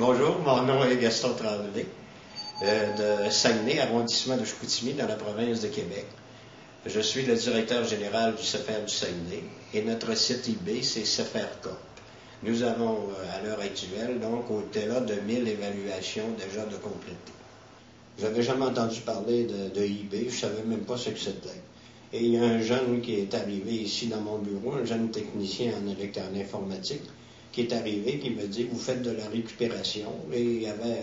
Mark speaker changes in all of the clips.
Speaker 1: Bonjour, mon nom est Gaston Tremblay, de Saguenay, arrondissement de Chicoutimi, dans la province de Québec. Je suis le directeur général du CEFER du Saguenay et notre site eBay, c'est CEFER Corp. Nous avons à l'heure actuelle, donc, au-delà de 1000 évaluations déjà de complétées. Je n'avais jamais entendu parler de eBay, je ne savais même pas ce que c'était. Et il y a un jeune qui est arrivé ici dans mon bureau, un jeune technicien en informatique, qui est arrivé et qui me dit, vous faites de la récupération. Et il y avait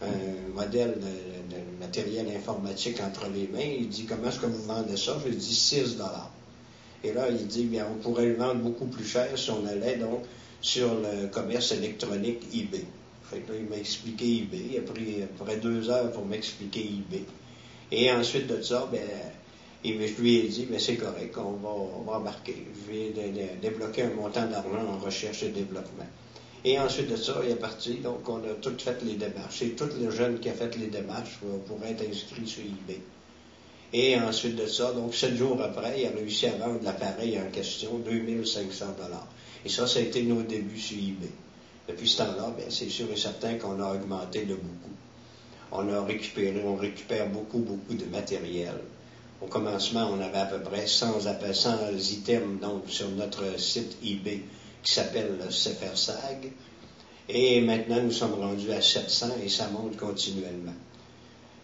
Speaker 1: un modèle de matériel informatique entre les mains. Il dit, comment est-ce que vous vendez ça? Je lui dis, 6 $. Et là, il dit, bien, on pourrait le vendre beaucoup plus cher si on allait donc sur le commerce électronique eBay. Fait que là, il m'a expliqué eBay. Il a pris à peu près 2 heures pour m'expliquer eBay. Et ensuite de ça, ben, je lui ai dit, mais c'est correct, on va embarquer. Je vais débloquer un montant d'argent en recherche et développement. Et ensuite de ça, il est parti, donc on a tout fait les démarches. C'est tout le jeune qui a fait les démarches pour être inscrit sur eBay. Et ensuite de ça, donc 7 jours après, il a réussi à vendre l'appareil en question, 2500 $. Et ça a été nos débuts sur eBay. Depuis ce temps-là, bien, c'est sûr et certain qu'on a augmenté de beaucoup. On récupère beaucoup de matériel. Au commencement, on avait à peu près 100 items donc, sur notre site eBay qui s'appelle CEFERSAG. Et maintenant, nous sommes rendus à 700 et ça monte continuellement.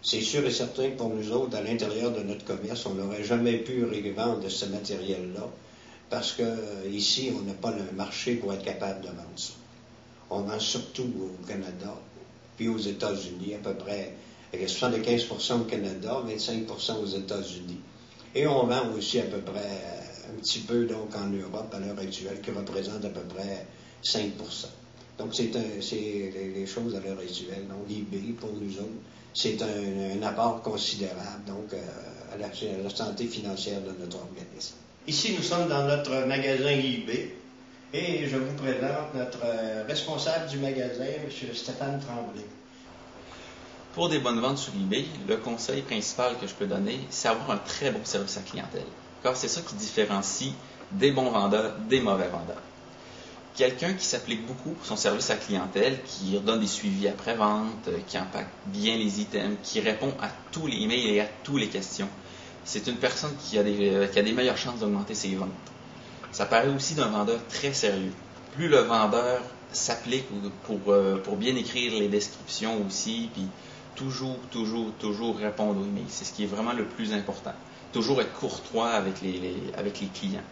Speaker 1: C'est sûr et certain que pour nous autres, à l'intérieur de notre commerce, on n'aurait jamais pu revendre ce matériel-là parce que ici, on n'a pas le marché pour être capable de vendre ça. On vend surtout au Canada, puis aux États-Unis, à peu près 75% au Canada, 25% aux États-Unis. Et on vend aussi à peu près un petit peu donc en Europe à l'heure actuelle, qui représente à peu près 5%. Donc c'est les choses à l'heure actuelle. Donc eBay, pour nous autres, c'est un apport considérable donc à la santé financière de notre organisme. Ici, nous sommes dans notre magasin eBay et je vous présente notre responsable du magasin, M. Stéphane Tremblay.
Speaker 2: Pour des bonnes ventes sur eBay, le conseil principal que je peux donner, c'est avoir un très bon service à clientèle. Car c'est ça qui différencie des bons vendeurs des mauvais vendeurs. Quelqu'un qui s'applique beaucoup pour son service à clientèle, qui donne des suivis après-vente, qui empaque bien les items, qui répond à tous les emails et à toutes les questions, c'est une personne qui a des meilleures chances d'augmenter ses ventes. Ça paraît aussi d'un vendeur très sérieux. Plus le vendeur s'applique pour bien écrire les descriptions aussi, puis toujours répondre aux emails. C'est ce qui est vraiment le plus important. Toujours être courtois avec les clients.